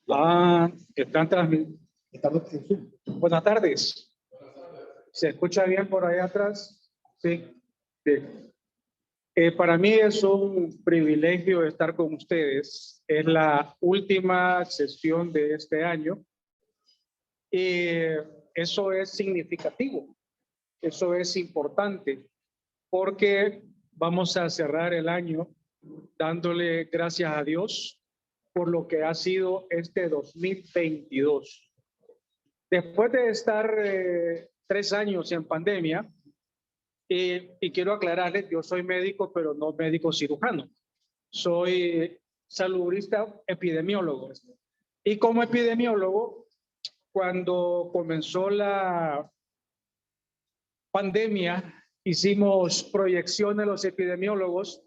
Están transmitiendo. Buenas tardes. ¿Se escucha bien por ahí atrás? Sí. Sí. Para mí es un privilegio estar con ustedes. Es la última sesión de este año y eso es significativo. Eso es importante porque vamos a cerrar el año dándole gracias a Dios por lo que ha sido este 2022. Después de estar 3 años en pandemia, y quiero aclararles, yo soy médico, pero no médico cirujano. Soy salubrista epidemiólogo. Y como epidemiólogo, cuando comenzó la pandemia, hicimos proyecciones los epidemiólogos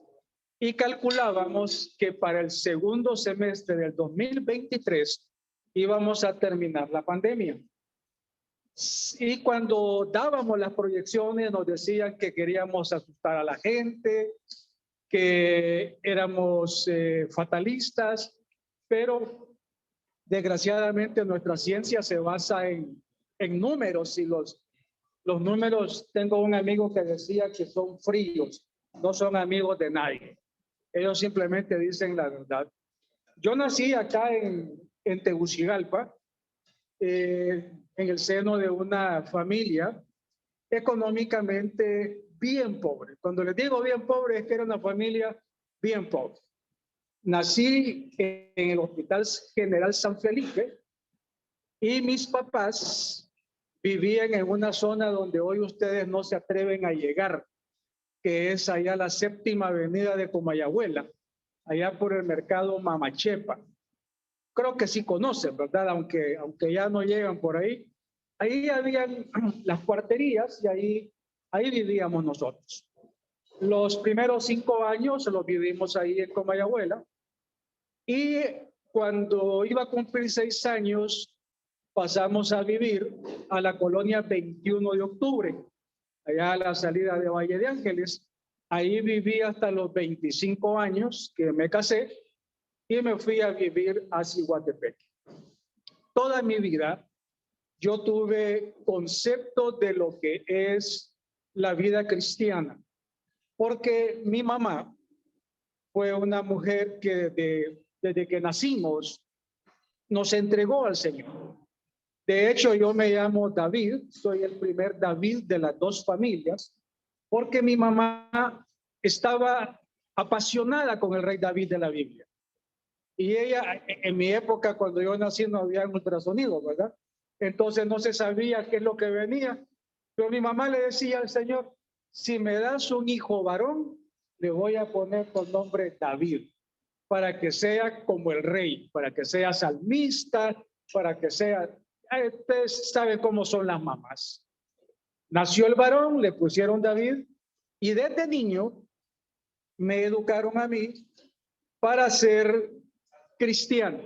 y calculábamos que para el segundo semestre del 2023 íbamos a terminar la pandemia. Y cuando dábamos las proyecciones nos decían que queríamos asustar a la gente, que éramos fatalistas, pero desgraciadamente nuestra ciencia se basa en números y los números, tengo un amigo que decía que son fríos, no son amigos de nadie. Ellos simplemente dicen la verdad. Yo nací acá en Tegucigalpa, en el seno de una familia económicamente bien pobre. Cuando les digo bien pobre es que era una familia bien pobre. Nací en el Hospital General San Felipe y mis papás vivían en una zona donde hoy ustedes no se atreven a llegar, que es allá la 7ª avenida de Comayagüela, allá por el mercado Mamachepa. Creo que sí conocen, ¿verdad? Aunque ya no llegan por ahí. Ahí habían las cuarterías y ahí vivíamos nosotros. Los primeros 5 años los vivimos ahí en Comayagüela y cuando iba a cumplir 6 años pasamos a vivir a la colonia 21 de octubre, allá a la salida de Valle de Ángeles. Ahí viví hasta los 25 años que me casé y me fui a vivir a Ciguatepec. Toda mi vida yo tuve concepto de lo que es la vida cristiana, porque mi mamá fue una mujer que desde que nacimos nos entregó al Señor. De hecho, yo me llamo David, soy el primer David de las 2 familias, porque mi mamá estaba apasionada con el rey David de la Biblia. Y ella, en mi época, cuando yo nací, no había ultrasonido, ¿verdad? Entonces no se sabía qué es lo que venía. Pero mi mamá le decía al Señor, si me das un hijo varón, le voy a poner por nombre David, para que sea como el rey, para que sea salmista, para que sea... Ustedes saben cómo son las mamás. Nació el varón, le pusieron David, y desde niño me educaron a mí para ser cristiano.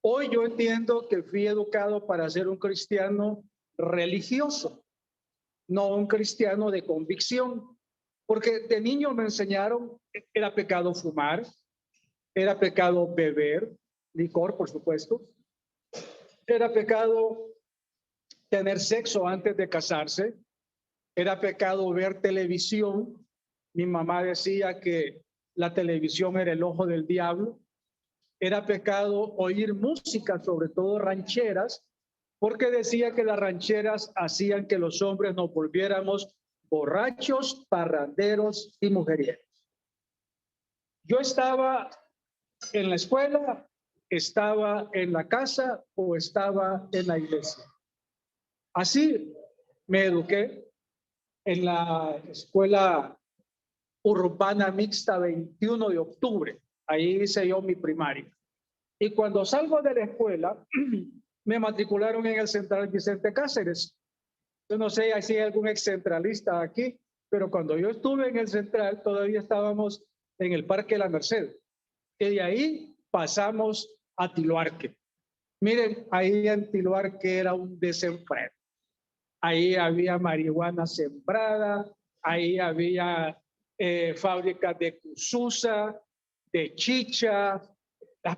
Hoy yo entiendo que fui educado para ser un cristiano religioso, no un cristiano de convicción, porque de niño me enseñaron, era pecado fumar, era pecado beber, licor por supuesto, era pecado tener sexo antes de casarse, era pecado ver televisión. Mi mamá decía que la televisión era el ojo del diablo. Era pecado oír música, sobre todo rancheras, porque decía que las rancheras hacían que los hombres nos volviéramos borrachos, parranderos y mujeriegos. Yo estaba en la escuela, estaba en la casa o estaba en la iglesia. Así me eduqué en la escuela urbana mixta 21 de octubre. Ahí hice yo mi primaria. Y cuando salgo de la escuela, me matricularon en el Central Vicente Cáceres. Yo no sé si hay algún excentralista aquí, pero cuando yo estuve en el Central, todavía estábamos en el Parque La Merced. Y de ahí pasamos a Tiluarque. Miren, ahí en Tiluarque era un desenfreno. Ahí había marihuana sembrada, ahí había fábricas de cuzuza, de chicha, las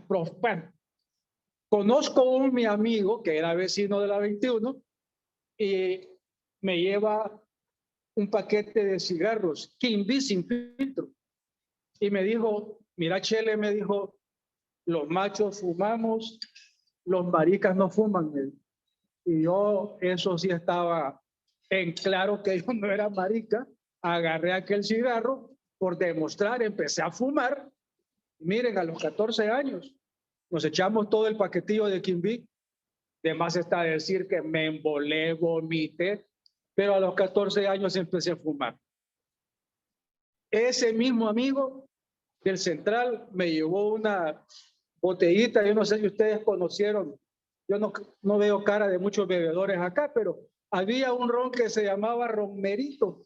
Conozco mi amigo que era vecino de la 21 y me lleva un paquete de cigarros, Kimby sin filtro. Y me dijo, mira, Chele, me dijo, los machos fumamos, los maricas no fuman. Y yo, eso sí estaba en claro que yo no era marica. Agarré aquel cigarro por demostrar, empecé a fumar. Miren, a los 14 años nos echamos todo el paquetillo de Kimby. De más está decir que me embolé, vomité, pero a los 14 años empecé a fumar. Ese mismo amigo del Central me llevó una botellita, yo no sé si ustedes conocieron, yo no veo cara de muchos bebedores acá, pero había un ron que se llamaba Ron Merito,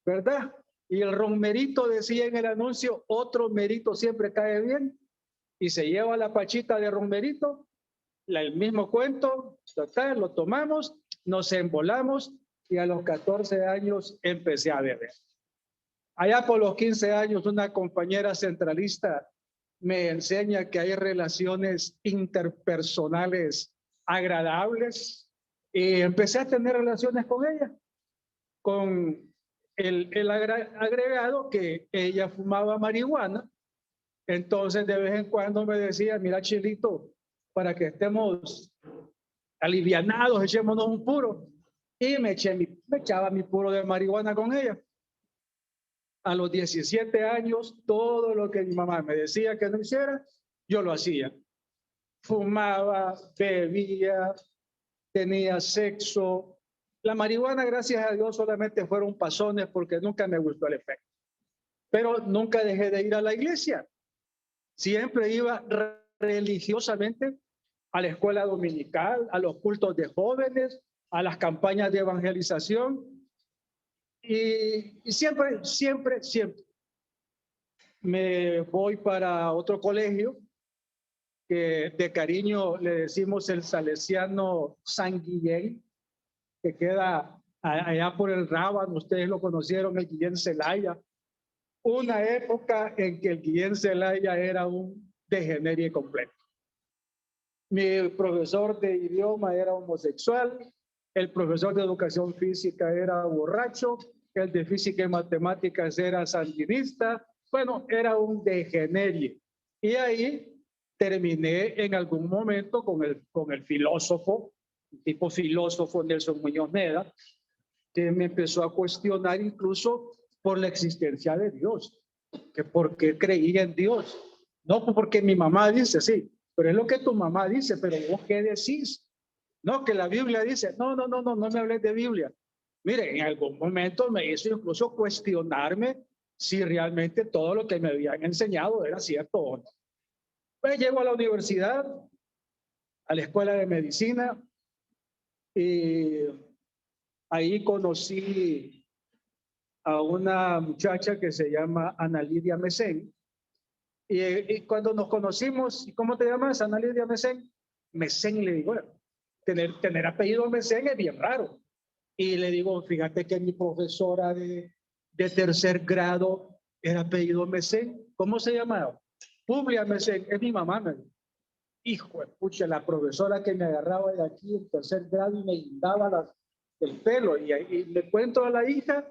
¿verdad? Y el Ron Merito decía en el anuncio, otro merito siempre cae bien, y se lleva la pachita de Ron Merito, el mismo cuento, total, lo tomamos, nos embolamos y a los 14 años empecé a beber. Allá por los 15 años, una compañera centralista me enseña que hay relaciones interpersonales agradables y empecé a tener relaciones con ella, con el agregado que ella fumaba marihuana. Entonces de vez en cuando me decía, mira, Chilito, para que estemos alivianados, echémonos un puro. Y me echaba mi puro de marihuana con ella. A los 17 años, todo lo que mi mamá me decía que no hiciera, yo lo hacía. Fumaba, bebía, tenía sexo. La marihuana, gracias a Dios, solamente fueron pasones porque nunca me gustó el efecto. Pero nunca dejé de ir a la iglesia. Siempre iba religiosamente a la escuela dominical, a los cultos de jóvenes, a las campañas de evangelización. Y siempre me voy para otro colegio que de cariño le decimos el Salesiano San Guillén, que queda allá por el Rábano. Ustedes lo conocieron, el Guillén Zelaya. Una época en que el Guillén Zelaya era un degenerie completo. Mi profesor de idioma era homosexual, el profesor de educación física era borracho, el de física y matemáticas era sandinista. Bueno, era un degenerie. Y ahí terminé en algún momento con el filósofo, tipo filósofo Nelson Muñoz Neda, que me empezó a cuestionar incluso por la existencia de Dios, que por qué creía en Dios. No porque mi mamá dice, sí, pero es lo que tu mamá dice, pero vos qué decís. No, que la Biblia dice, no me hables de Biblia. Mire, en algún momento me hizo incluso cuestionarme si realmente todo lo que me habían enseñado era cierto o no. Pues llego a la universidad, a la escuela de medicina, y ahí conocí a una muchacha que se llama Ana Lidia Mesén. Y cuando nos conocimos, ¿cómo te llamas, Ana Lidia Mesén? Mesén, le digo, tener apellido Mesén es bien raro. Y le digo, fíjate que mi profesora de tercer grado era apellido Mesén. ¿Cómo se llamaba? Publia Mesén, es mi mamá. Me dijo. Hijo de pucha, la profesora que me agarraba de aquí en tercer grado y me guindaba el pelo. Y le cuento a la hija,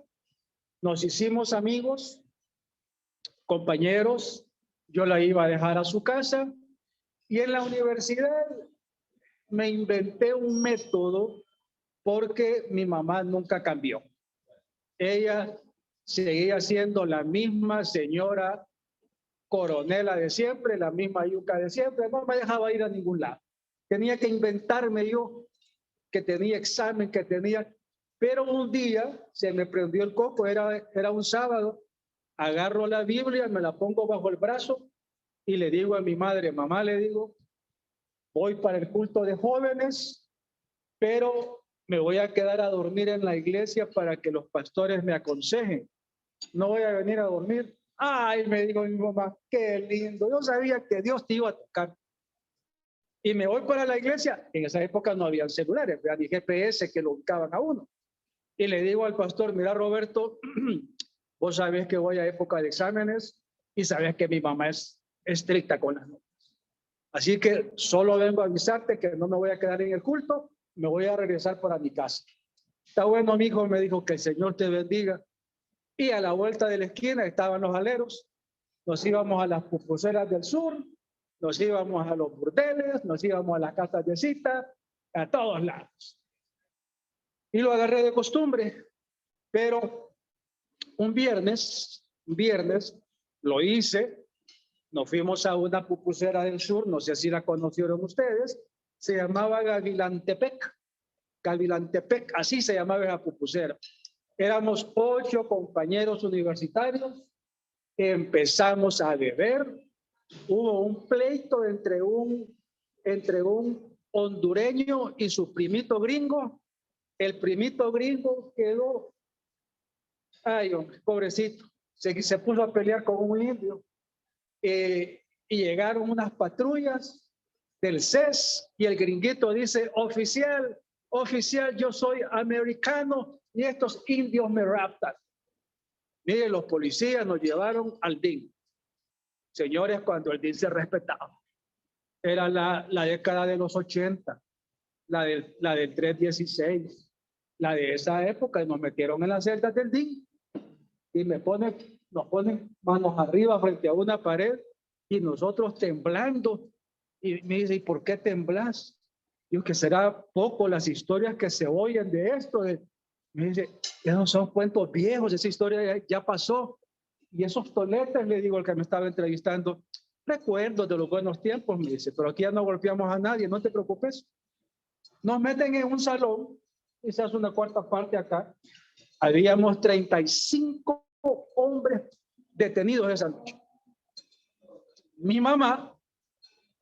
nos hicimos amigos, compañeros, yo la iba a dejar a su casa y en la universidad me inventé un método porque mi mamá nunca cambió. Ella seguía siendo la misma señora coronela de siempre, la misma yuca de siempre, no me dejaba ir a ningún lado. Tenía que inventarme yo que tenía examen, que tenía... Pero un día se me prendió el coco, era un sábado, agarro la Biblia, me la pongo bajo el brazo y le digo a mi madre, mamá, le digo, voy para el culto de jóvenes, pero me voy a quedar a dormir en la iglesia para que los pastores me aconsejen. No voy a venir a dormir. Ay, me dijo mi mamá, qué lindo. Yo sabía que Dios te iba a tocar. Y me voy para la iglesia. En esa época no habían celulares, ni GPS que lo ubicaban a uno. Y le digo al pastor, mira, Roberto, vos sabés que voy a época de exámenes y sabés que mi mamá es estricta con las notas. Así que solo vengo a avisarte que no me voy a quedar en el culto, me voy a regresar para mi casa. Está bueno, mi hijo, me dijo, que el Señor te bendiga. Y a la vuelta de la esquina estaban los aleros. Nos íbamos a las pupuseras del sur, nos íbamos a los burdeles, nos íbamos a las casas de cita, a todos lados. Y lo agarré de costumbre, pero un viernes lo hice. Nos fuimos a una pupusera del sur, no sé si la conocieron ustedes, se llamaba Gavilantepec, así se llamaba esa pupusera. Éramos 8 compañeros universitarios, empezamos a beber, hubo un pleito entre un hondureño y su primito gringo. El primito gringo quedó, ay, hombre, pobrecito, se puso a pelear con un indio. Y llegaron unas patrullas del CES y el gringuito dice, oficial, yo soy americano y estos indios me raptan. Miren, los policías nos llevaron al DIN. Señores, cuando el DIN se respetaba, era la década de los 80, la del 316, la de esa época, y nos metieron en las celdas del DIN y nos ponen manos arriba frente a una pared y nosotros temblando. Y me dice, ¿y por qué temblas? Digo, que será poco las historias que se oyen de esto. Me dice, ya no son cuentos viejos, esa historia ya pasó. Y esos toletes, le digo al que me estaba entrevistando, recuerdos de los buenos tiempos, me dice, pero aquí ya no golpeamos a nadie, no te preocupes. Nos meten en un salón, y se hace una cuarta parte acá. Habíamos 35 hombres detenidos esa noche. Mi mamá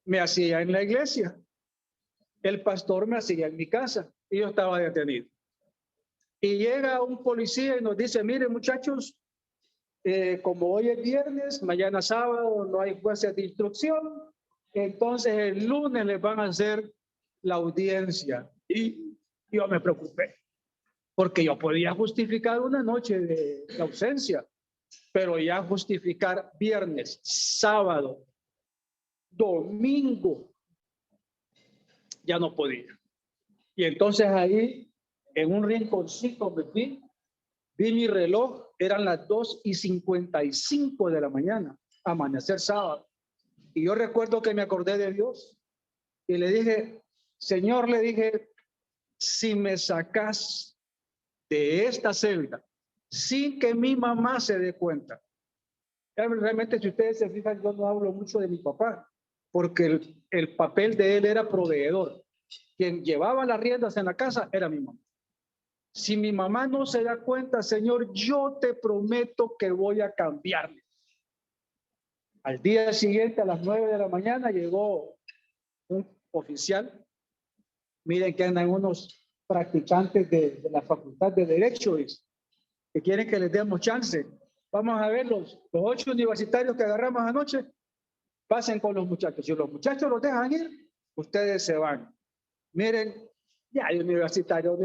me hacía en la iglesia, el pastor me hacía en mi casa y yo estaba detenido. Y llega un policía y nos dice, miren muchachos, como hoy es viernes, mañana sábado no hay jueces de instrucción, entonces el lunes les van a hacer la audiencia. Y yo me preocupé, porque yo podía justificar una noche de ausencia, pero ya justificar viernes, sábado, domingo, ya no podía. Y entonces ahí, en un rinconcito me fui, vi mi reloj, eran las 2:55 de la mañana, amanecer sábado. Y yo recuerdo que me acordé de Dios y le dije, Señor, le dije, si me sacas de esta celda sin que mi mamá se dé cuenta. Realmente, si ustedes se fijan, yo no hablo mucho de mi papá, porque el papel de él era proveedor. Quien llevaba las riendas en la casa era mi mamá. Si mi mamá no se da cuenta, Señor, yo te prometo que voy a cambiarle. Al día siguiente, a las 9 de la mañana, llegó un oficial. Miren que andan unos practicantes de la Facultad de Derecho que quieren que les demos chance. Vamos a ver los 8 universitarios que agarramos anoche. Pasen con los muchachos. Si los muchachos los dejan ir, ustedes se van. Miren, ya de universitario,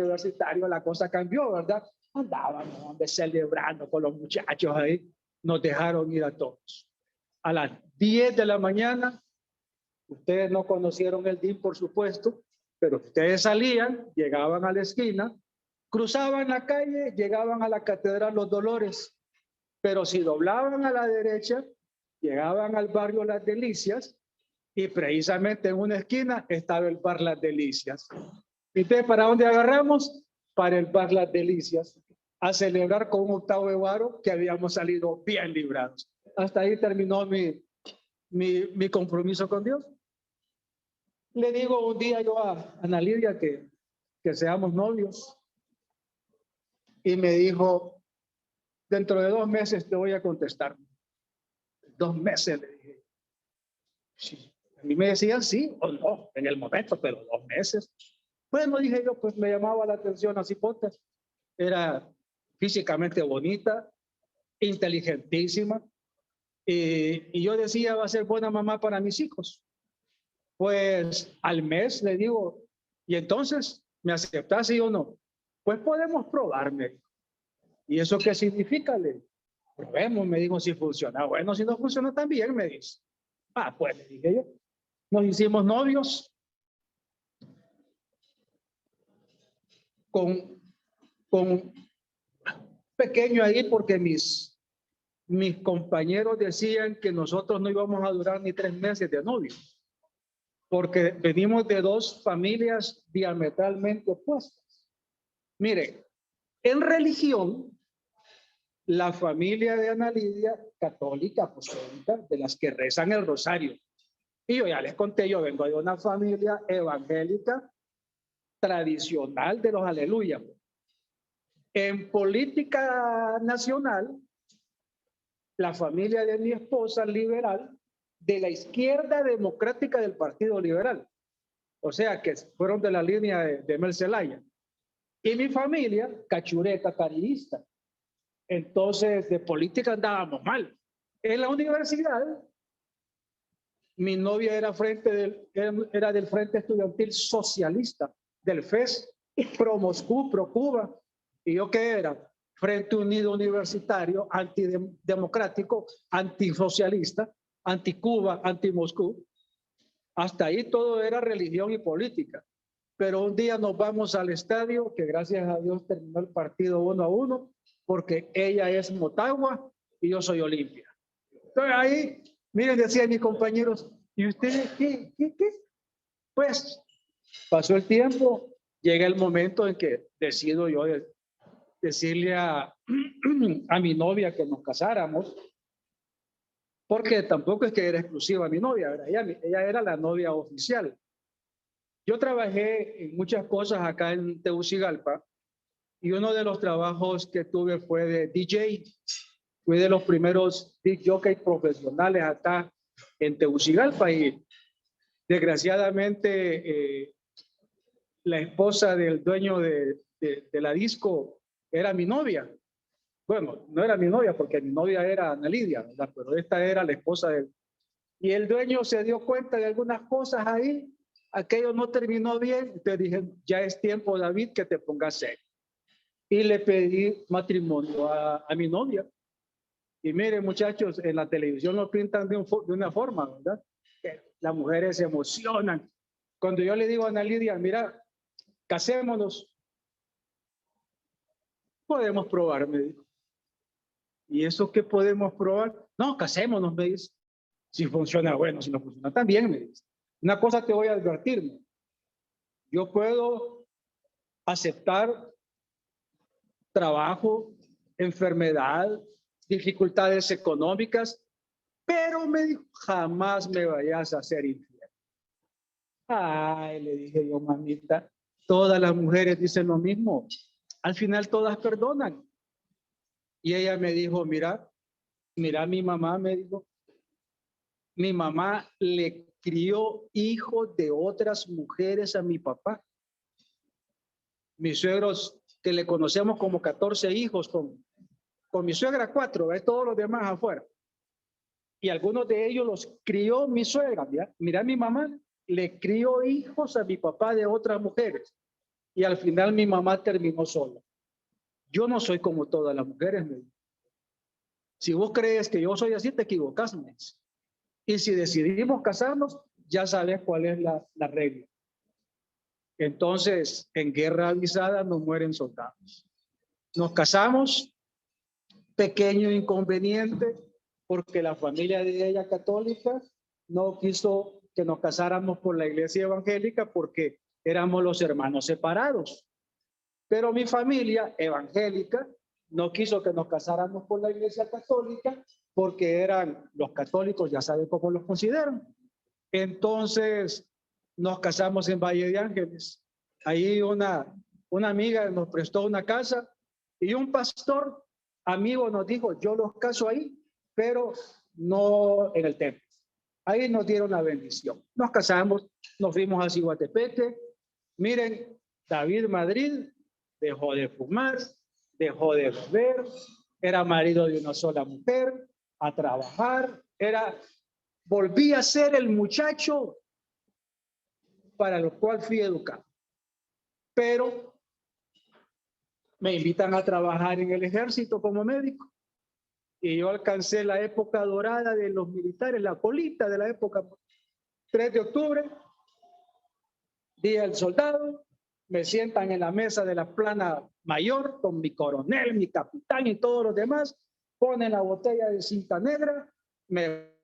la cosa cambió, ¿verdad? Andábamos celebrando con los muchachos ahí. Nos dejaron ir a todos. A las 10 de la mañana, ustedes no conocieron el DIN, por supuesto, pero ustedes salían, llegaban a la esquina, cruzaban la calle, llegaban a la Catedral Los Dolores, pero si doblaban a la derecha, llegaban al barrio Las Delicias y precisamente en una esquina estaba el bar Las Delicias. ¿Y ustedes para dónde agarramos? Para el bar Las Delicias, a celebrar con un octavo de guaro que habíamos salido bien librados. Hasta ahí terminó mi compromiso con Dios. Le digo un día yo a Ana Lidia que seamos novios y me dijo, dentro de 2 meses te voy a contestar. 2 meses, le dije. Sí. A mí me decían sí o no en el momento, pero 2 meses. Bueno, dije yo, pues me llamaba la atención a Cipote. Era físicamente bonita, inteligentísima. Y yo decía, va a ser buena mamá para mis hijos. Pues al mes le digo, ¿y entonces me aceptas sí o no? Pues podemos probarme. ¿Y eso qué significa? Le probemos, me dijo, si funciona. Bueno, si no funciona también, me dice. Ah, pues le dije yo. Nos hicimos novios con pequeño ahí porque mis compañeros decían que nosotros no íbamos a durar ni 3 meses de novios, porque venimos de dos familias diametralmente opuestas. Mire, en religión, la familia de Ana Lidia, católica, apostólica, de las que rezan el rosario. Y yo ya les conté, yo vengo de una familia evangélica tradicional de los aleluya. En política nacional, la familia de mi esposa liberal, de la izquierda democrática del Partido Liberal. O sea, que fueron de la línea de Mel Zelaya. Y mi familia, cachureta, carillista. Entonces, de política andábamos mal. En la universidad, mi novia era del Frente Estudiantil Socialista, del FES, pro Moscú, pro Cuba. ¿Y yo qué era? Frente Unido Universitario, antidemocrático, antisocialista, anti-Cuba, anti-Moscú. Hasta ahí todo era religión y política. Pero un día nos vamos al estadio, que gracias a Dios terminó el partido 1-1, porque ella es Motagua y yo soy Olimpia. Entonces ahí, miren, decían mis compañeros, ¿y ustedes qué? Pues pasó el tiempo, llega el momento en que decido yo decirle a mi novia que nos casáramos, porque tampoco es que era exclusiva mi novia, ¿verdad? Ella era la novia oficial. Yo trabajé en muchas cosas acá en Tegucigalpa y uno de los trabajos que tuve fue de DJ. Fui de los primeros disc jockey profesionales acá en Tegucigalpa y desgraciadamente la esposa del dueño de la disco era mi novia. Bueno, no era mi novia porque mi novia era Ana Lidia, ¿verdad? Pero esta era la esposa de él. Y el dueño se dio cuenta de algunas cosas ahí, aquello no terminó bien, te dije, ya es tiempo, David, que te pongas serio. Y le pedí matrimonio a mi novia. Y miren, muchachos, en la televisión lo pintan de una forma, ¿verdad? Que las mujeres se emocionan. Cuando yo le digo a Ana Lidia, mira, casémonos, podemos probar, me dijo. ¿Y eso qué podemos probar? No, casémonos, me dice. Si funciona, bueno, si no funciona, también, me dice. Una cosa te voy a advertir. Yo puedo aceptar trabajo, enfermedad, dificultades económicas, pero me dijo, jamás me vayas a hacer infiel. Ay, le dije yo, mamita, todas las mujeres dicen lo mismo. Al final todas perdonan. Y ella me dijo, mira, mi mamá, me dijo, mi mamá le crió hijos de otras mujeres a mi papá. Mis suegros, que le conocemos como 14 hijos, con mi suegra 4, ¿ves? Todos los demás afuera. Y algunos de ellos los crió mi suegra. Mira, mi mamá le crió hijos a mi papá de otras mujeres. Y al final mi mamá terminó sola. Yo no soy como todas las mujeres. Si vos crees que yo soy así, te equivocas. Y si decidimos casarnos, ya sabes cuál es la regla. Entonces, en guerra avisada no mueren soldados. Nos casamos, pequeño inconveniente, porque la familia de ella católica no quiso que nos casáramos por la iglesia evangélica porque éramos los hermanos separados. Pero mi familia evangélica no quiso que nos casáramos por la iglesia católica porque eran los católicos, ya saben cómo los consideran. Entonces nos casamos en Valle de Ángeles. Ahí una amiga nos prestó una casa y un pastor amigo nos dijo, yo los caso ahí, pero no en el templo. Ahí nos dieron la bendición. Nos casamos, nos fuimos a Ciguatepeque. Miren, David Madrid dejó de fumar, dejó de beber, era marido de una sola mujer, a trabajar, volví a ser el muchacho para el cual fui educado. Pero me invitan a trabajar en el ejército como médico. Y yo alcancé la época dorada de los militares, la colita de la época. 3 de octubre, Día del Soldado, me sientan en la mesa de la plana mayor con mi coronel, mi capitán y todos los demás, ponen la botella de cinta negra, me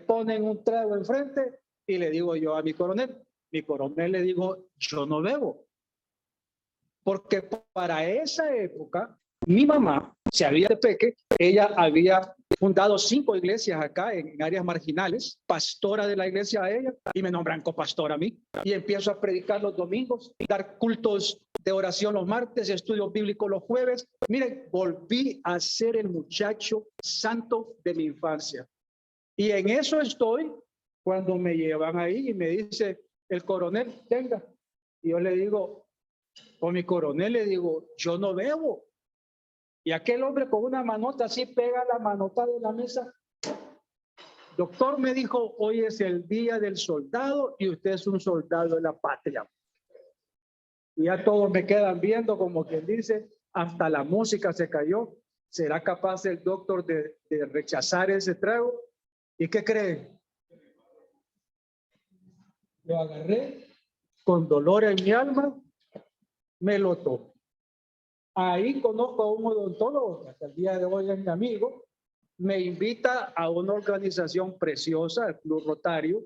ponen un trago enfrente y le digo yo a mi coronel le digo, yo no bebo. Porque para esa época, mi mamá se había de peque, ella había fundado 5 iglesias acá en áreas marginales, pastora de la iglesia a ella, y me nombran copastor a mí. Y empiezo a predicar los domingos, dar cultos de oración los martes, estudios bíblicos los jueves. Miren, volví a ser el muchacho santo de mi infancia. Y en eso estoy cuando me llevan ahí y me dice el coronel, venga. Y yo le digo, o mi coronel le digo, yo no bebo. Y aquel hombre con una manota así pega la manota de la mesa. Doctor, me dijo, hoy es el día del soldado y usted es un soldado de la patria. Y ya todos me quedan viendo como quien dice, hasta la música se cayó. ¿Será capaz el doctor de rechazar ese trago? ¿Y qué creen? Lo agarré con dolor en mi alma, me lo tomé. Ahí conozco a un odontólogo que hasta el día de hoy es mi amigo, me invita a una organización preciosa, el Club Rotario,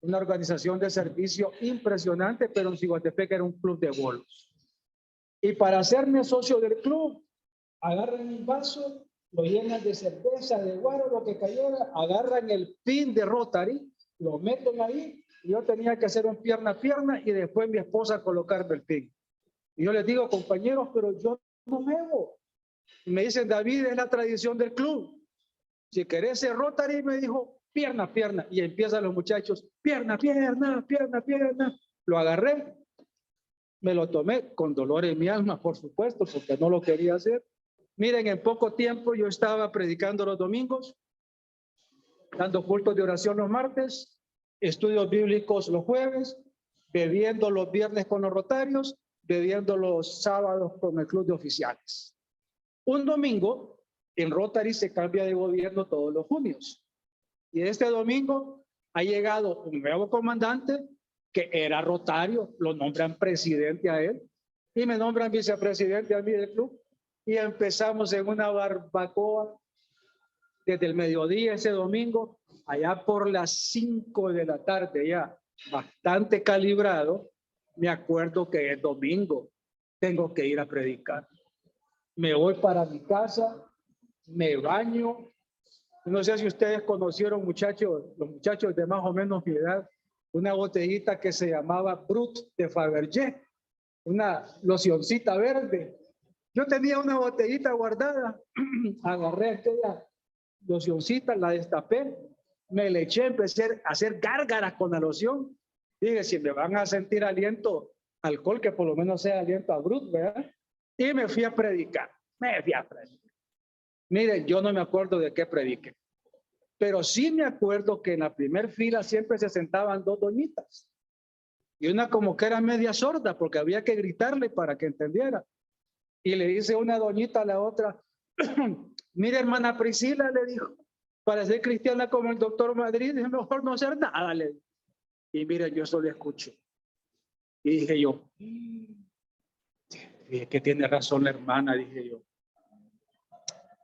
una organización de servicio impresionante, pero en Ciguatepec era un club de bolos. Y para hacerme socio del club, agarran un vaso, lo llenan de cerveza, de guaro, lo que cayera, agarran el pin de Rotary, lo meten ahí, y yo tenía que hacer un pierna a pierna y después mi esposa colocarme el pin. Y yo les digo, compañeros, pero yo no bebo. Y me dicen, David, es la tradición del club. Si querés ser Rotary, me dijo, pierna a pierna. Y empiezan los muchachos, pierna, pierna, pierna, pierna. Lo agarré, me lo tomé con dolor en mi alma, por supuesto, porque no lo quería hacer. Miren, en poco tiempo yo estaba predicando los domingos, dando cultos de oración los martes, estudios bíblicos los jueves, bebiendo los viernes con los rotarios, bebiendo los sábados con el club de oficiales. Un domingo, en Rotary se cambia de gobierno todos los junios. Y este domingo ha llegado un nuevo comandante que era rotario, lo nombran presidente a él y me nombran vicepresidente a mí del club. Y empezamos en una barbacoa desde el mediodía ese domingo, allá por las 5 de la tarde, ya bastante calibrado. Me acuerdo que es domingo, tengo que ir a predicar. Me voy para mi casa, me baño. No sé si ustedes conocieron, muchachos, los muchachos de más o menos mi edad, una botellita que se llamaba Brut de Fabergé, una locioncita verde. Yo tenía una botellita guardada, agarré aquella locioncita, la destapé, me le eché, empecé a hacer gárgaras con la loción. Dije, si me van a sentir aliento alcohol, que por lo menos sea aliento a Brut, ¿verdad? Y me fui a predicar, Miren, yo no me acuerdo de qué prediqué, pero sí me acuerdo que en la primer fila siempre se sentaban 2 doñitas. Y una como que era media sorda, porque había que gritarle para que entendiera. Y le dice una doñita a la otra, mire, hermana Priscila, le dijo, para ser cristiana como el doctor Madrid, es mejor no hacer nada, le dijo. Y mire, yo solo escucho. Y dije yo, que tiene razón la hermana, dije yo.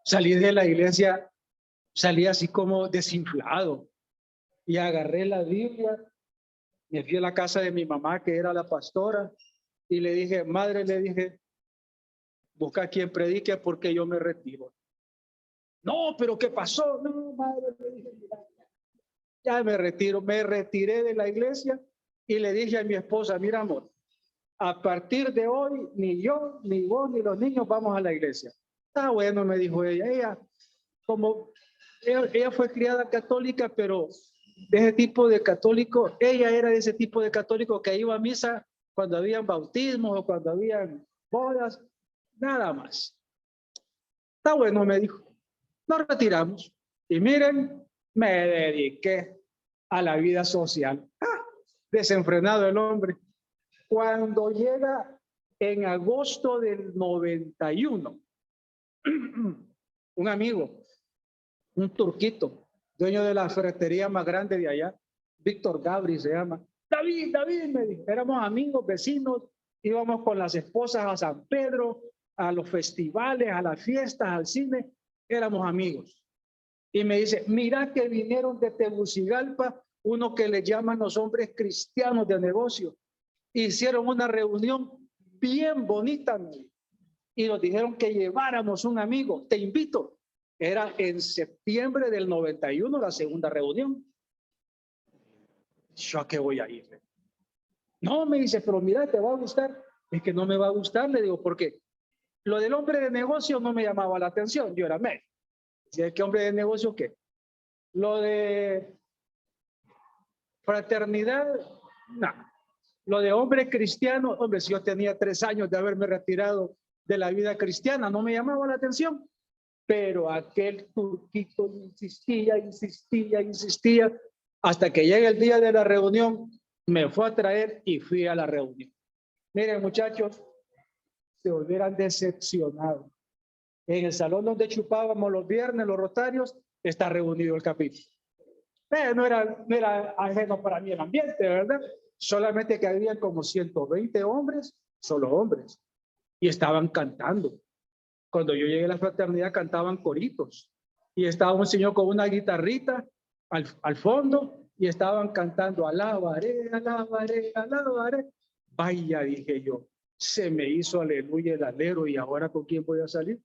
Salí de la iglesia, salí así como desinflado y agarré la Biblia, me fui a la casa de mi mamá, que era la pastora, y le dije, madre, le dije, busca a quien predique porque yo me retiro. No, pero ¿qué pasó? No, madre, le dije, ya me retiro, me retiré de la iglesia y le dije a mi esposa, mira amor, a partir de hoy ni yo, ni vos, ni los niños vamos a la iglesia. Está bueno, me dijo ella, como ella fue criada católica, pero de ese tipo de católico, ella era de ese tipo de católico que iba a misa cuando habían bautismos o cuando habían bodas, nada más. Está bueno, me dijo. Nos retiramos y miren, me dediqué a la vida social. Desenfrenado el hombre. Cuando llega en agosto del 91, un amigo, un turquito, dueño de la ferretería más grande de allá, Víctor Gabri se llama. David, me dijo, éramos amigos, vecinos, íbamos con las esposas a San Pedro, a los festivales, a las fiestas, al cine, éramos amigos. Y me dice, mira que vinieron de Tegucigalpa, uno que le llaman los hombres cristianos de negocio. Hicieron una reunión bien bonita y nos dijeron que lleváramos un amigo. Te invito. Era en septiembre del 91 la segunda reunión. ¿Yo a qué voy a ir? No, me dice, pero mira, te va a gustar. Es que no me va a gustar, le digo, porque lo del hombre de negocio no me llamaba la atención. Yo era médico. ¿Qué hombre de negocio qué? Lo de fraternidad, no. Lo de hombre cristiano, hombre, si yo tenía 3 años de haberme retirado de la vida cristiana, no me llamaba la atención. Pero aquel turquito insistía, hasta que llega el día de la reunión, me fue a traer y fui a la reunión. Miren, muchachos, se hubieran decepcionado. En el salón donde chupábamos los viernes, los rotarios, está reunido el capítulo. No era ajeno para mí el ambiente, ¿verdad? Solamente que había como 120 hombres, solo hombres, y estaban cantando. Cuando yo llegué a la fraternidad cantaban coritos, y estaba un señor con una guitarrita al fondo, y estaban cantando, alabaré, alabaré, alabaré. Vaya, dije yo, se me hizo aleluya el alero, y ahora ¿con quién voy a salir?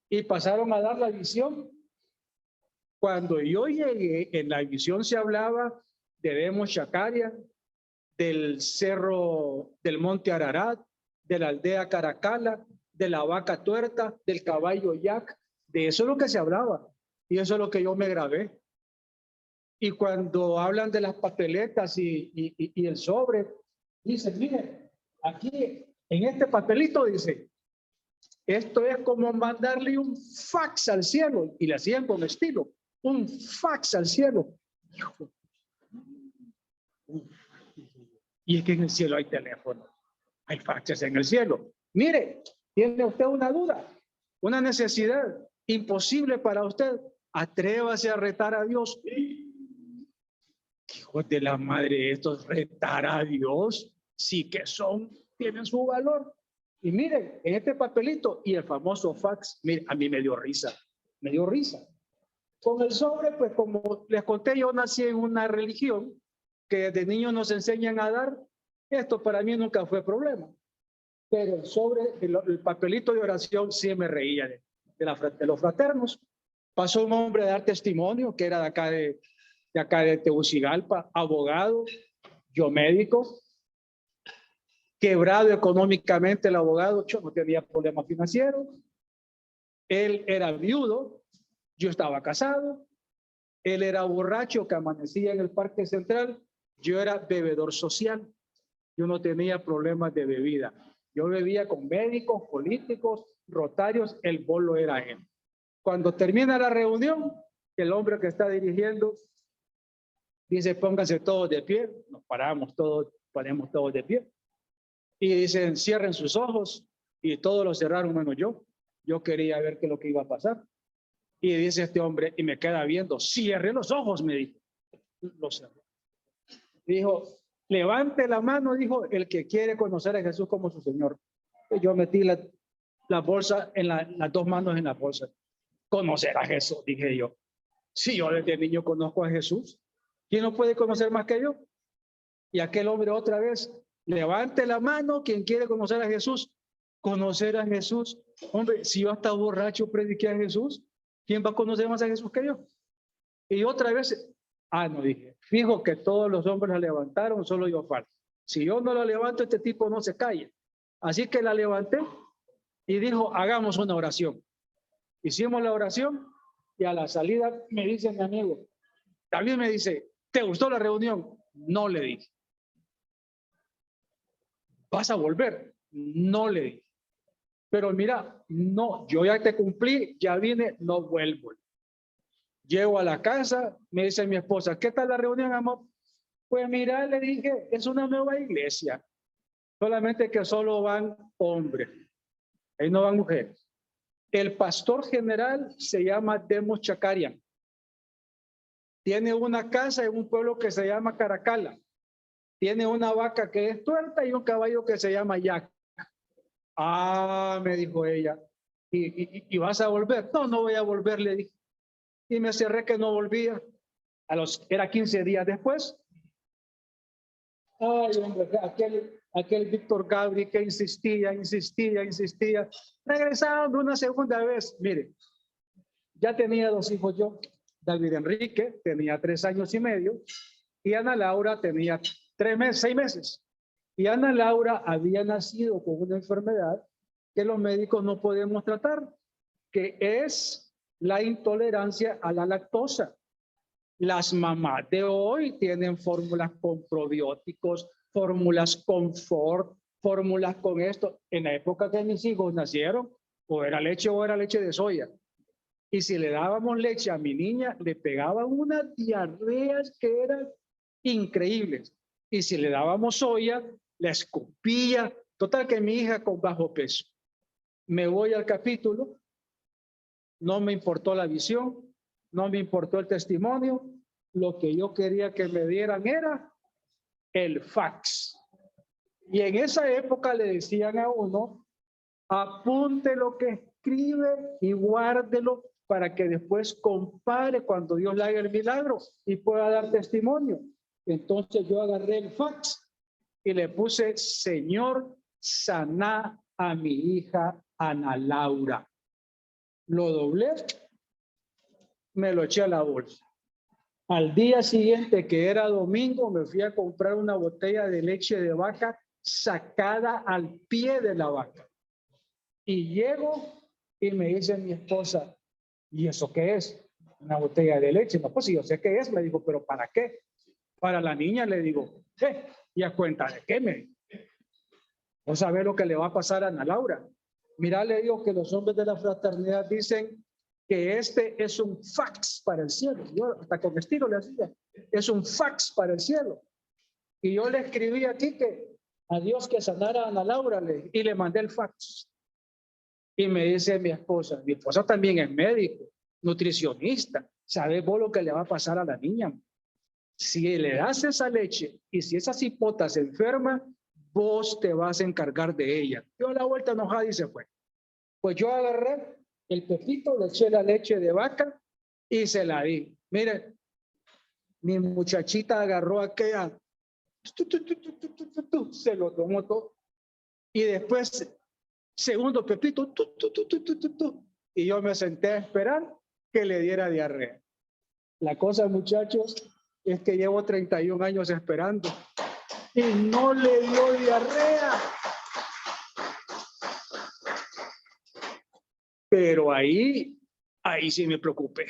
Y pasaron a dar la visión. Cuando yo llegué, en la visión se hablaba de Demos Chacaria, del cerro del Monte Ararat, de la aldea Caracala, de la vaca tuerta, del caballo yak. De eso es lo que se hablaba. Y eso es lo que yo me grabé. Y cuando hablan de las papeletas y el sobre, dicen, miren, aquí en este papelito dice, esto es como mandarle un fax al cielo. Y le hacían con estilo, un fax al cielo. Y es que en el cielo hay teléfono, hay faxes en el cielo. Mire, tiene usted una duda, una necesidad imposible para usted, atrévase a retar a Dios. Hijos de la madre, estos retar a Dios, sí que tienen su valor. Y miren, en este papelito y el famoso fax, mire, a mí me dio risa. Con el sobre, pues como les conté, yo nací en una religión que desde niños nos enseñan a dar. Esto para mí nunca fue problema. Pero el sobre, el papelito de oración, sí me reía de los fraternos. Pasó un hombre a dar testimonio que era de acá de Tegucigalpa, abogado, yo médico, quebrado económicamente el abogado, yo no tenía problemas financieros. Él era viudo, yo estaba casado. Él era borracho que amanecía en el Parque Central, yo era bebedor social. Yo no tenía problemas de bebida. Yo bebía con médicos, políticos, rotarios, el bolo era él. Cuando termina la reunión, el hombre que está dirigiendo dice, pónganse todos de pie. Nos paramos todos, ponemos todos de pie. Y dicen, cierren sus ojos. Y todos los cerraron menos yo. Yo quería ver qué es lo que iba a pasar. Y dice este hombre, y me queda viendo, cierre los ojos, me dijo. Los cerró. Dijo, levante la mano, dijo, el que quiere conocer a Jesús como su Señor. Y yo metí la bolsa, las 2 manos en la bolsa. Conocer a Jesús, dije yo. Si yo desde niño conozco a Jesús, ¿quién no puede conocer más que yo? Y aquel hombre otra vez, levante la mano, quien quiere conocer a Jesús. Conocer a Jesús. Hombre, si yo hasta borracho prediqué a Jesús, ¿quién va a conocer más a Jesús que yo? Y otra vez, no dije, fijo que todos los hombres la levantaron, solo yo falto. Si yo no la levanto, este tipo no se calla. Así que la levanté y dijo, hagamos una oración. Hicimos la oración y a la salida me dice mi amigo, también me dice, ¿te gustó la reunión? No le dije. ¿Vas a volver? No le dije. Pero mira, no, yo ya te cumplí, ya vine, no vuelvo. Llego a la casa, me dice mi esposa, ¿qué tal la reunión, amor? Pues mira, le dije, es una nueva iglesia. solamente que solo van hombres, ahí no van mujeres. El pastor general se llama Demos Chacarian. Tiene una casa en un pueblo que se llama Caracala. Tiene una vaca que es tuerta y un caballo que se llama Yac. Ah, me dijo ella. ¿Y vas a volver? No, no voy a volver, le dije. Y me cerré que no volvía. Era 15 días después. Ay, hombre, aquel Víctor Gabri que insistía. Regresando una segunda vez. Mire, ya tenía 2 hijos yo. David Enrique tenía 3 años y medio y Ana Laura tenía 6 meses. Y Ana Laura había nacido con una enfermedad que los médicos no podemos tratar, que es la intolerancia a la lactosa. Las mamás de hoy tienen fórmulas con probióticos, fórmulas con Ford, fórmulas con esto. En la época que mis hijos nacieron, o era leche de soya. Y si le dábamos leche a mi niña, le pegaban unas diarreas que eran increíbles. Y si le dábamos soya, la escupía. Total que mi hija con bajo peso. Me voy al capítulo, no me importó la visión, no me importó el testimonio, lo que yo quería que me dieran era el fax. Y en esa época le decían a uno, apunte lo que escribe y guárdelo para que después compare cuando Dios le haga el milagro y pueda dar testimonio. Entonces yo agarré el fax y le puse, Señor, saná a mi hija Ana Laura. Lo doblé, me lo eché a la bolsa. Al día siguiente, que era domingo, me fui a comprar una botella de leche de vaca sacada al pie de la vaca. Y llego y me dice mi esposa, ¿y eso qué es? Una botella de leche. No, pues sí, yo sé qué es. Me dijo, ¿pero para qué? Para la niña, le digo, ¿y a cuenta de qué? Me ¿no sabe lo que le va a pasar a Ana Laura? Mira, le digo que los hombres de la fraternidad dicen que este es un fax para el cielo. Yo hasta con estilo le hacía, es un fax para el cielo. Y yo le escribí aquí que a Dios que sanara a Ana Laura y le mandé el fax. Y me dice mi esposa también es médico, nutricionista, ¿sabes vos lo que le va a pasar a la niña? Si le das esa leche y si esa cipota se enferma, vos te vas a encargar de ella. Yo a la vuelta enojada y se fue. Pues yo agarré el pepito, le eché la leche de vaca y se la di. Mire, mi muchachita agarró aquella, se lo tomó todo. Y después, segundo pepito, y yo me senté a esperar que le diera diarrea. La cosa, muchachos, es que llevo 31 años esperando y no le dio diarrea. Pero ahí sí me preocupé.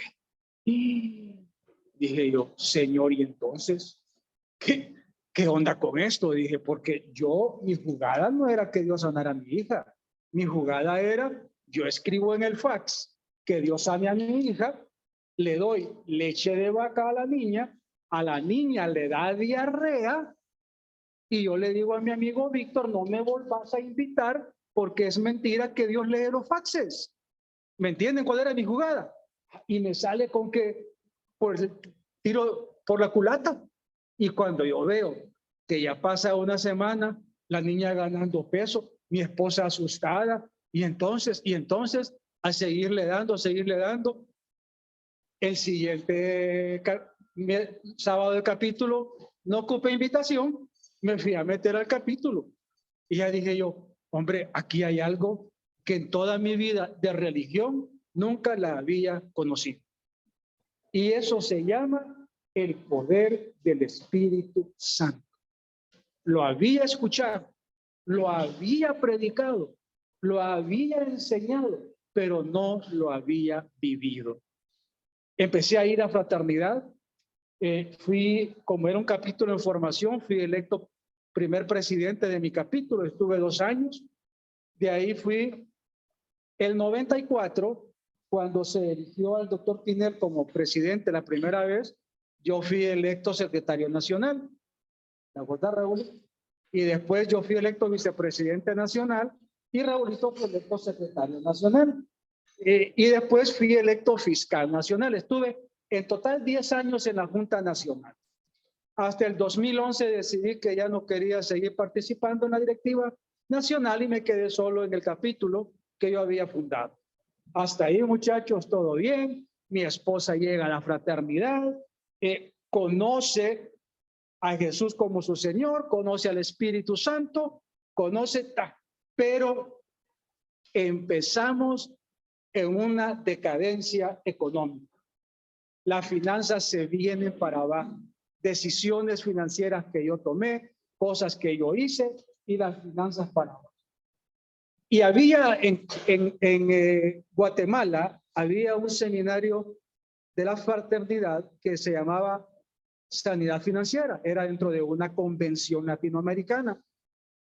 Y dije yo, Señor, ¿y entonces qué onda con esto? Dije, porque mi jugada no era que Dios sanara a mi hija. Mi jugada era, yo escribo en el fax que Dios sane a mi hija, le doy leche de vaca a la niña le da diarrea y yo le digo a mi amigo Víctor, no me volvás a invitar porque es mentira que Dios lee los faxes. ¿Me entienden cuál era mi jugada? Y me sale con que tiro por la culata. Y cuando yo veo que ya pasa una semana, la niña ganando peso, mi esposa asustada, y entonces, a seguirle dando, el siguiente sábado del capítulo, no ocupé invitación, me fui a meter al capítulo. Y ya dije yo, hombre, aquí hay algo que en toda mi vida de religión nunca la había conocido. Y eso se llama el poder del Espíritu Santo. Lo había escuchado, lo había predicado, lo había enseñado, pero no lo había vivido. Empecé a ir a fraternidad, como era un capítulo en formación, fui electo primer presidente de mi capítulo, estuve 2 años. De ahí fui el 94, cuando se eligió al doctor Pinel como presidente la primera vez, yo fui electo secretario nacional. ¿Me acuerdas, Raúl? Y después yo fui electo vicepresidente nacional y Raulito fue electo secretario nacional. Y después fui electo fiscal nacional. Estuve en total 10 años en la Junta Nacional. Hasta el 2011 decidí que ya no quería seguir participando en la directiva nacional y me quedé solo en el capítulo que yo había fundado. Hasta ahí, muchachos, todo bien. Mi esposa llega a la fraternidad, conoce a Jesús como su Señor, conoce al Espíritu Santo, pero empezamos en una decadencia económica. Las finanzas se vienen para abajo. Decisiones financieras que yo tomé, cosas que yo hice y las finanzas para abajo. Y había en Guatemala, había un seminario de la fraternidad que se llamaba Sanidad Financiera. Era dentro de una convención latinoamericana.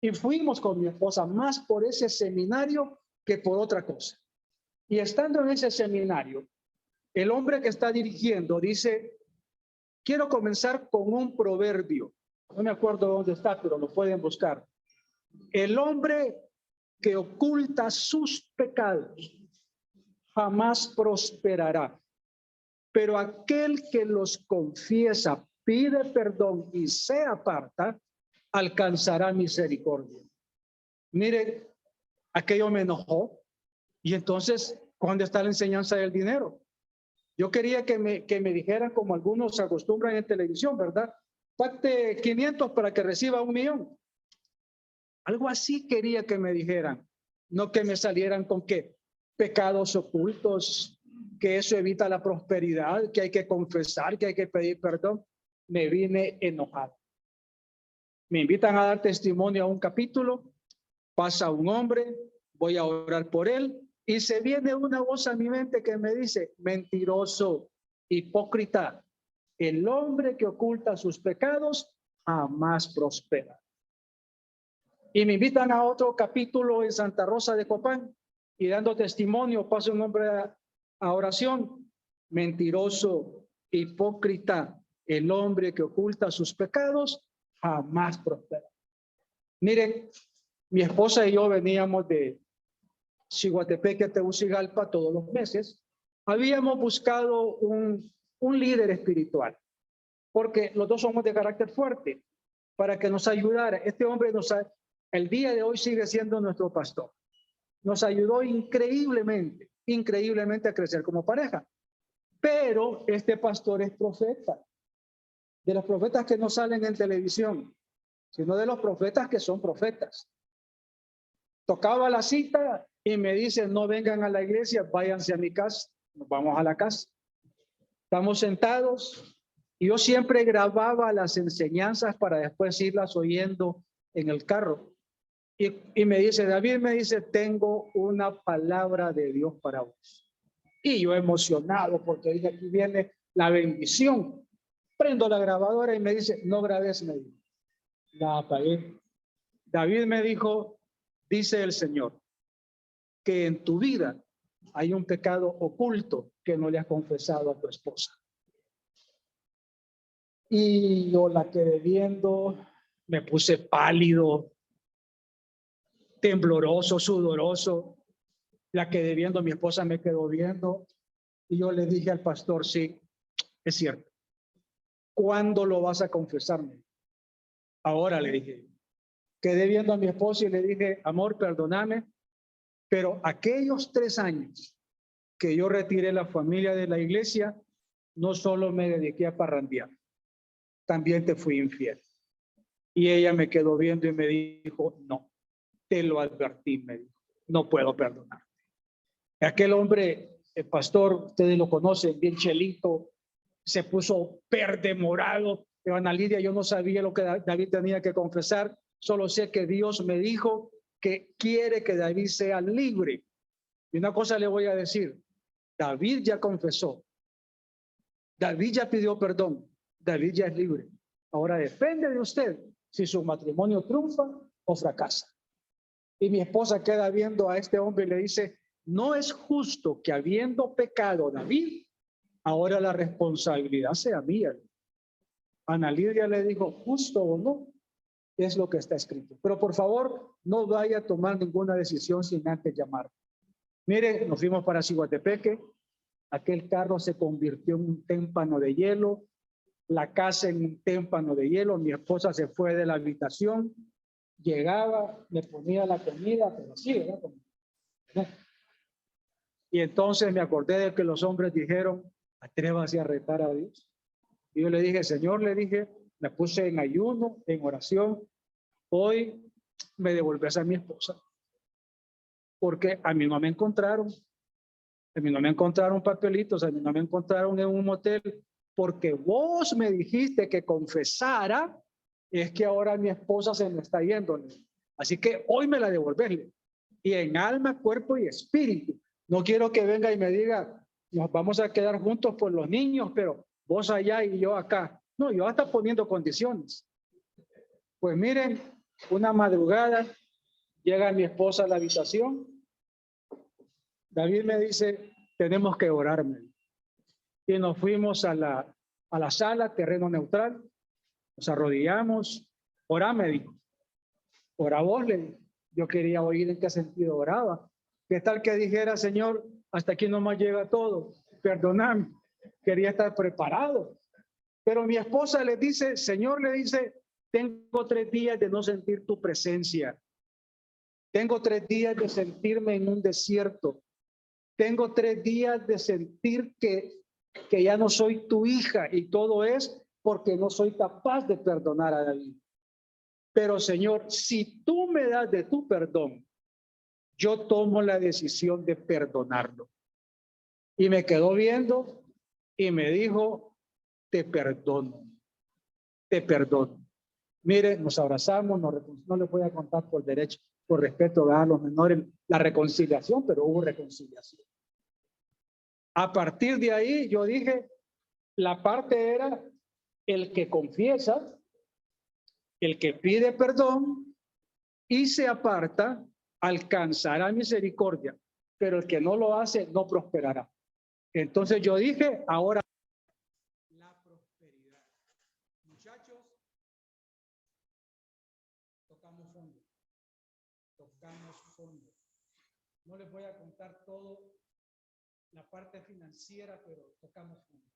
Y fuimos con mi esposa más por ese seminario que por otra cosa. Y estando en ese seminario, el hombre que está dirigiendo dice, quiero comenzar con un proverbio. No me acuerdo dónde está, pero lo pueden buscar. El hombre que oculta sus pecados jamás prosperará. Pero aquel que los confiesa, pide perdón y se aparta, alcanzará misericordia. Mire, aquello me enojó. Y entonces, ¿dónde está la enseñanza del dinero? Yo quería que me dijeran, como algunos se acostumbran en televisión, ¿verdad? Pacte 500 para que reciba 1,000,000. Algo así quería que me dijeran. No que me salieran con que pecados ocultos, que eso evita la prosperidad, que hay que confesar, que hay que pedir perdón. Me vine enojado. Me invitan a dar testimonio a un capítulo, pasa un hombre, voy a orar por él, y se viene una voz a mi mente que me dice, mentiroso, hipócrita, el hombre que oculta sus pecados jamás prospera. Y me invitan a otro capítulo en Santa Rosa de Copán, y dando testimonio, pasa un hombre a oración, mentiroso, hipócrita, el hombre que oculta sus pecados jamás prospera. Miren, mi esposa y yo veníamos de Ciguatepeque a Tegucigalpa todos los meses. Habíamos buscado un líder espiritual, porque los dos somos de carácter fuerte, para que nos ayudara. Este hombre el día de hoy sigue siendo nuestro pastor. Nos ayudó increíblemente a crecer como pareja. Pero este pastor es profeta, de los profetas que no salen en televisión, sino de los profetas que son profetas. Tocaba la cita y me dice, no vengan a la iglesia, váyanse a mi casa. Nos vamos a la casa. Estamos sentados y yo siempre grababa las enseñanzas para después irlas oyendo en el carro. Y me dice, David, tengo una palabra de Dios para vos. Y yo emocionado porque dije, aquí viene la bendición. Prendo la grabadora y me dice, no grabes, me dijo. La apagué. David me dijo, dice el Señor, que en tu vida hay un pecado oculto que no le has confesado a tu esposa. Y yo la quedé viendo, me puse pálido, tembloroso, sudoroso. La quedé viendo, mi esposa me quedó viendo y yo le dije al pastor, sí, es cierto. ¿Cuándo lo vas a confesarme? Ahora, le dije. Quedé viendo a mi esposa y le dije, amor, perdóname, pero aquellos 3 años que yo retiré la familia de la iglesia, no solo me dediqué a parrandear, también te fui infiel. Y ella me quedó viendo y me dijo, no, te lo advertí, me dijo, no puedo perdonarte. Aquel hombre, el pastor, ustedes lo conocen, bien chelito, se puso verde, morado. Ana Lidia, yo no sabía lo que David tenía que confesar, solo sé que Dios me dijo que quiere que David sea libre. Y una cosa le voy a decir, David ya confesó, David ya pidió perdón, David ya es libre. Ahora depende de usted si su matrimonio triunfa o fracasa. Y mi esposa queda viendo a este hombre y le dice, no es justo que habiendo pecado David, ahora la responsabilidad sea mía. Ana Lidia le dijo, justo o no, Es lo que está escrito. Pero por favor, no vaya a tomar ninguna decisión sin antes llamar. Mire, nos fuimos para Ciguatepeque. Aquel carro se convirtió en un témpano de hielo. La casa en un témpano de hielo. Mi esposa se fue de la habitación. Llegaba, me ponía la comida, pero sí, ¿verdad? Y entonces me acordé de que los hombres dijeron, atrévase a retar a Dios. Y yo le dije, Señor, le dije, me puse en ayuno, en oración. Hoy me devolves a mi esposa. Porque a mí no me encontraron. A mí no me encontraron papelitos, a mí no me encontraron en un motel. Porque vos me dijiste que confesara, es que ahora mi esposa se me está yendo. Así que hoy me la devolvés. Y en alma, cuerpo y espíritu. No quiero que venga y me diga, nos vamos a quedar juntos por los niños, pero vos allá y yo acá. No, yo hasta poniendo condiciones. Pues miren, una madrugada llega mi esposa a la habitación. David me dice, tenemos que orarme. Y nos fuimos a la sala, terreno neutral. Nos arrodillamos. Orame, dijo. Ora vos, le dije. Yo quería oír en qué sentido oraba. ¿Qué tal que dijera, Señor, hasta aquí nomás llega todo? Perdóname. Quería estar preparado. Pero mi esposa le dice, Señor, le dice, tengo 3 días de no sentir tu presencia. Tengo 3 días de sentirme en un desierto. Tengo 3 días de sentir que ya no soy tu hija y todo es porque no soy capaz de perdonar a David. Pero Señor, si tú me das de tu perdón, yo tomo la decisión de perdonarlo. Y me quedó viendo y me dijo, te perdono, te perdono. Mire, nos abrazamos, no les voy a contar por derecho, por respeto a los menores, la reconciliación, pero hubo reconciliación. A partir de ahí yo dije, la parte era el que confiesa, el que pide perdón y se aparta, alcanzará misericordia, pero el que no lo hace no prosperará. Entonces yo dije, ahora la prosperidad. Muchachos, tocamos fondo. Tocamos fondo. No les voy a contar todo la parte financiera, pero tocamos fondo.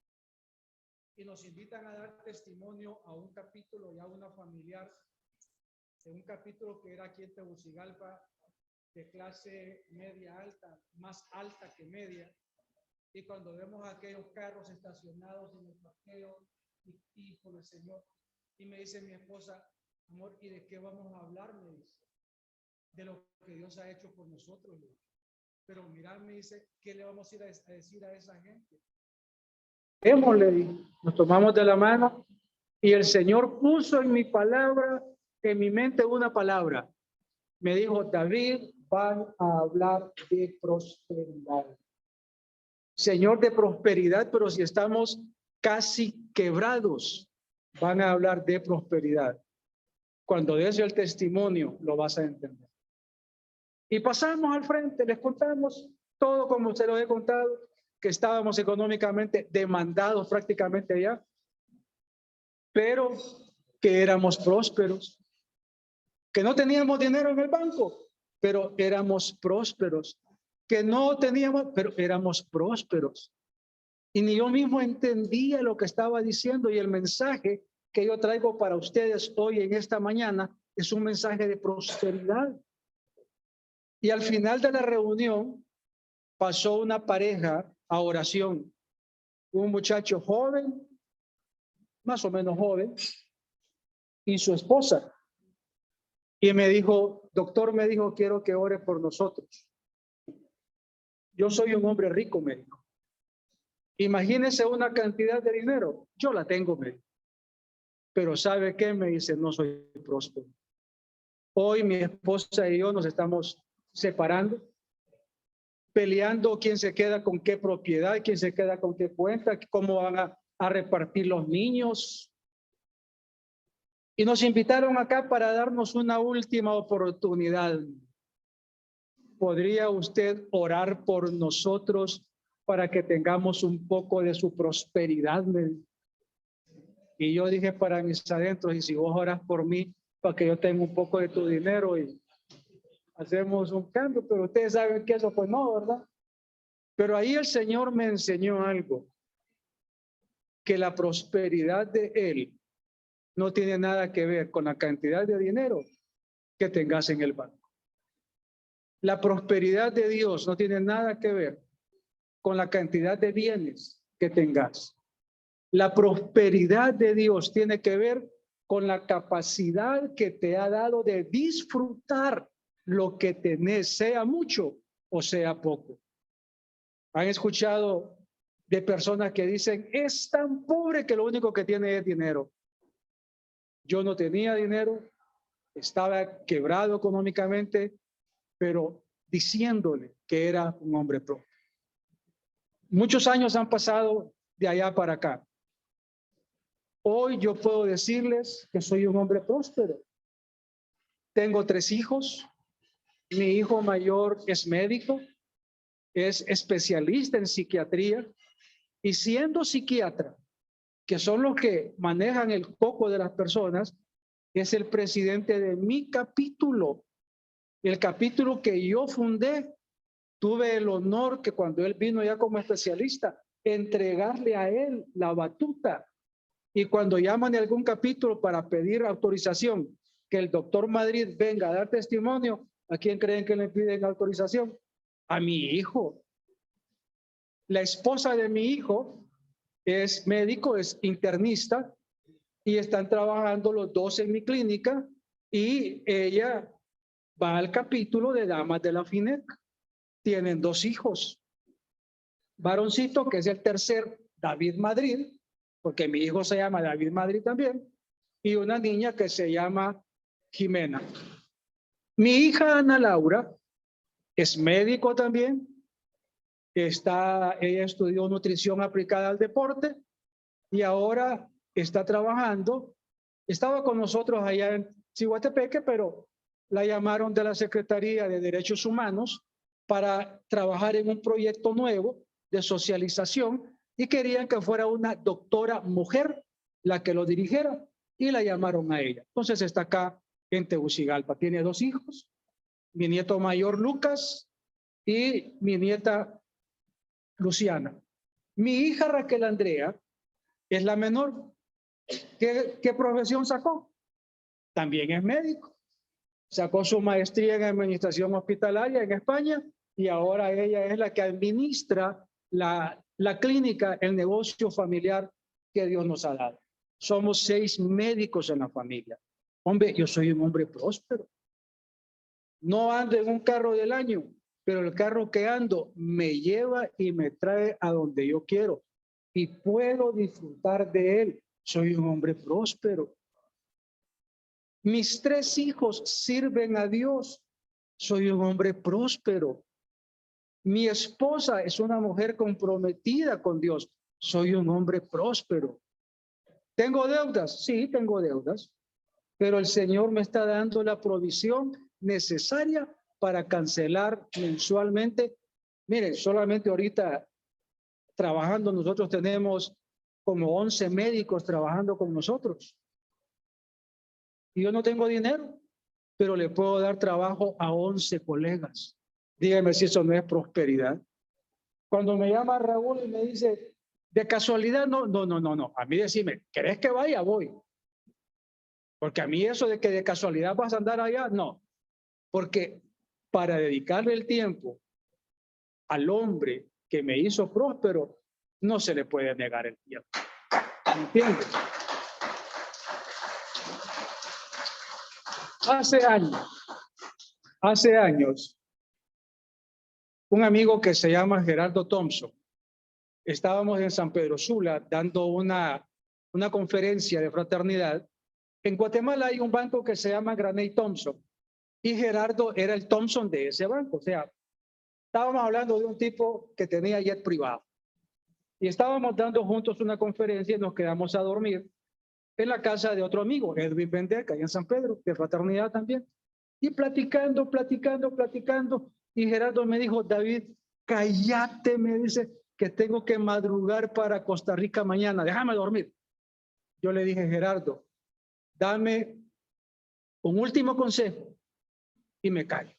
Y nos invitan a dar testimonio a un capítulo y a una familiar de un capítulo que era aquí en Tegucigalpa, de clase media alta, más alta que media. Y cuando vemos aquellos carros estacionados en el parqueo, y por el Señor, y me dice mi esposa, amor, ¿y de qué vamos a hablar? Me dice, de lo que Dios ha hecho por nosotros. Pero mira, me dice, ¿qué le vamos a ir a decir a esa gente? Nos tomamos de la mano y el Señor puso en mi palabra, en mi mente una palabra. Me dijo, David, van a hablar de prosperidad. Señor, de prosperidad, pero si estamos casi quebrados, van a hablar de prosperidad. Cuando des el testimonio, lo vas a entender. Y pasamos al frente, les contamos todo como se lo he contado, que estábamos económicamente demandados prácticamente allá, pero que éramos prósperos, que no teníamos dinero en el banco, pero éramos prósperos, que no teníamos, pero éramos prósperos. Y ni yo mismo entendía lo que estaba diciendo, y el mensaje que yo traigo para ustedes hoy en esta mañana es un mensaje de prosperidad. Y al final de la reunión pasó una pareja a oración, un muchacho joven, más o menos joven, y su esposa. Y me dijo, doctor, me dijo, quiero que ore por nosotros. Yo soy un hombre rico, me dijo. Imagínese una cantidad de dinero. Yo la tengo, me dijo. Pero ¿sabe qué? Me dice, no soy próspero. Hoy mi esposa y yo nos estamos separando, peleando quién se queda con qué propiedad, quién se queda con qué cuenta, cómo van a repartir los niños. Y nos invitaron acá para darnos una última oportunidad. ¿Podría usted orar por nosotros para que tengamos un poco de su prosperidad? Y yo dije para mis adentros, y si vos orás por mí, para que yo tenga un poco de tu dinero y hacemos un cambio, pero ustedes saben que eso pues no, ¿verdad? Pero ahí el Señor me enseñó algo, que la prosperidad de Él no tiene nada que ver con la cantidad de dinero que tengas en el banco. La prosperidad de Dios no tiene nada que ver con la cantidad de bienes que tengas. La prosperidad de Dios tiene que ver con la capacidad que te ha dado de disfrutar lo que tenés, sea mucho o sea poco. ¿Han escuchado de personas que dicen, es tan pobre que lo único que tiene es dinero? Yo no tenía dinero, estaba quebrado económicamente, pero diciéndole que era un hombre próspero. Muchos años han pasado de allá para acá. Hoy yo puedo decirles que soy un hombre próspero. Tengo 3 hijos. Mi hijo mayor es médico, es especialista en psiquiatría, y siendo psiquiatra, que son los que manejan el coco de las personas, es el presidente de mi capítulo. El capítulo que yo fundé, tuve el honor que cuando él vino ya como especialista, entregarle a él la batuta. Y cuando llaman de algún capítulo para pedir autorización, que el doctor Madrid venga a dar testimonio, ¿a quién creen que le piden autorización? A mi hijo. La esposa de mi hijo es médico, es internista, y están trabajando los dos en mi clínica, y ella va al capítulo de damas de la FINEC. Tienen 2 hijos. Varoncito, que es el tercer, David Madrid, porque mi hijo se llama David Madrid también, y una niña que se llama Jimena. Mi hija Ana Laura es médico también. Ella estudió nutrición aplicada al deporte y ahora está trabajando. Estaba con nosotros allá en Cihuatepeque, pero la llamaron de la Secretaría de Derechos Humanos para trabajar en un proyecto nuevo de socialización y querían que fuera una doctora mujer la que lo dirigiera y la llamaron a ella. Entonces está acá en Tegucigalpa. Tiene 2 hijos, mi nieto mayor Lucas y mi nieta Luciana. Mi hija Raquel Andrea es la menor. ¿Qué profesión sacó? También es médico. Sacó su maestría en administración hospitalaria en España y ahora ella es la que administra la clínica, el negocio familiar que Dios nos ha dado. Somos 6 médicos en la familia. Hombre, yo soy un hombre próspero. No ando en un carro del año, pero el carro que ando me lleva y me trae a donde yo quiero y puedo disfrutar de él. Soy un hombre próspero. Mis 3 hijos sirven a Dios. Soy un hombre próspero. Mi esposa es una mujer comprometida con Dios. Soy un hombre próspero. ¿Tengo deudas? Sí, tengo deudas. Pero el Señor me está dando la provisión necesaria para cancelar mensualmente. Miren, solamente ahorita trabajando nosotros tenemos como 11 médicos trabajando con nosotros. Y yo no tengo dinero, pero le puedo dar trabajo a 11 colegas. Dígame si eso no es prosperidad. Cuando me llama Raúl y me dice, de casualidad, no. A mí decime, ¿querés que vaya? Voy. Porque a mí eso de que de casualidad vas a andar allá, no. Porque para dedicarle el tiempo al hombre que me hizo próspero, no se le puede negar el tiempo. ¿Me entiendes? Hace años, un amigo que se llama Gerardo Thompson, estábamos en San Pedro Sula dando una conferencia de fraternidad. En Guatemala hay un banco que se llama Graney Thompson y Gerardo era el Thompson de ese banco. O sea, estábamos hablando de un tipo que tenía jet privado y estábamos dando juntos una conferencia y nos quedamos a dormir en la casa de otro amigo, Edwin Bendeca, allá en San Pedro, de fraternidad también. Y platicando, y Gerardo me dijo, David, cállate, me dice, que tengo que madrugar para Costa Rica mañana, déjame dormir. Yo le dije, Gerardo, dame Un último consejo y me callo.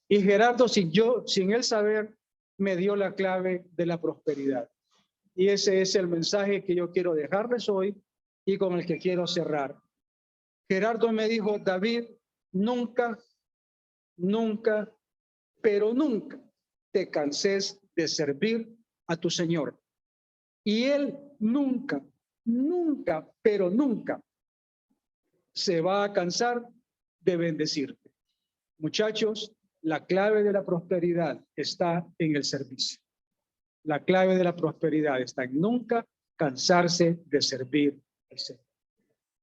Y Gerardo, sin él saber, me dio la clave de la prosperidad. Y ese es el mensaje que yo quiero dejarles hoy y con el que quiero cerrar. Gerardo me dijo, David, nunca, nunca, pero nunca te canses de servir a tu Señor. Y Él nunca, nunca, pero nunca se va a cansar de bendecirte. Muchachos, la clave de la prosperidad está en el servicio. La clave de la prosperidad está en nunca cansarse de servir al Señor.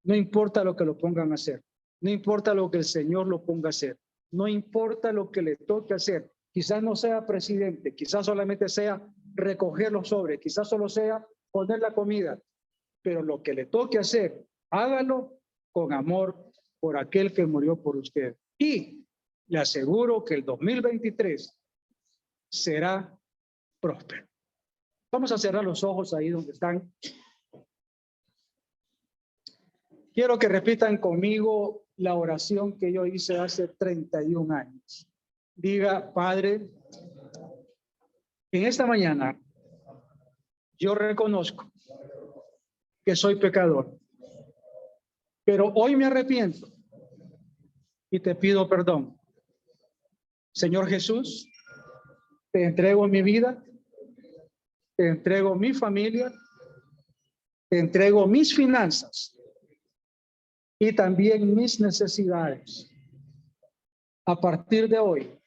No importa lo que lo pongan a hacer. No importa lo que el Señor lo ponga a hacer. No importa lo que le toque hacer. Quizás no sea presidente, quizás solamente sea recoger los sobres, quizás solo sea poner la comida. Pero lo que le toque hacer, hágalo con amor por aquel que murió por usted. Y le aseguro que el 2023 será próspero. Vamos a cerrar los ojos ahí donde están. Quiero que repitan conmigo la oración que yo hice hace 31 años. Diga, Padre, en esta mañana yo reconozco que soy pecador, pero hoy me arrepiento y te pido perdón. Señor Jesús, te entrego mi vida, te entrego mi familia, te entrego mis finanzas y también mis necesidades. A partir de hoy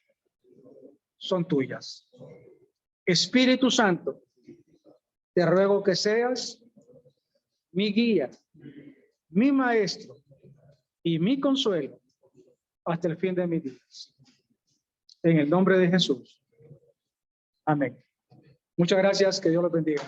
son tuyas. Espíritu Santo, te ruego que seas mi guía, mi maestro y mi consuelo hasta el fin de mis días. En el nombre de Jesús. Amén. Muchas gracias. Que Dios los bendiga.